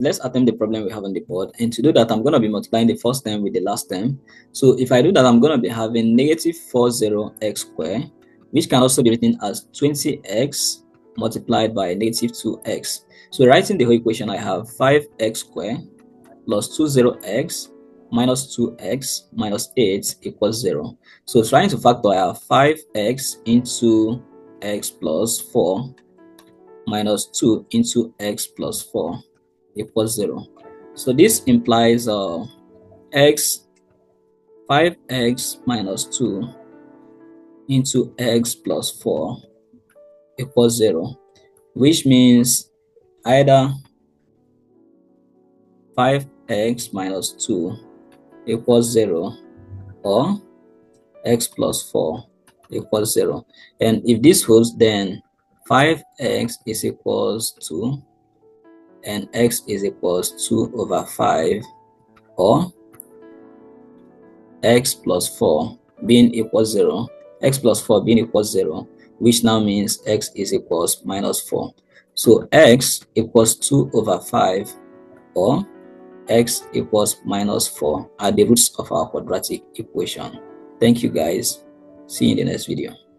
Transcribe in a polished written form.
let's attempt the problem we have on the board. And to do that, I'm going to be multiplying the first term with the last term. So if I do that, I'm going to be having negative 40x squared, which can also be written as 20x multiplied by negative 2x. So writing the whole equation, I have 5x squared plus 20x minus 2x minus 8 equals 0. So trying to factor, I have 5x into x plus 4 minus 2 into x plus 4 equals 0. So this implies 5x minus 2 into x plus 4 equals 0, which means either 5x minus 2 equals 0 or x plus 4 equals 0. And if this holds, then 5x is equals to and x is equals 2 over 5, or x plus 4 being equals 0, x plus 4 being equals 0, which now means x is equals minus 4. So x equals 2 over 5 or x equals minus 4 are the roots of our quadratic equation. Thank you guys. See you in the next video.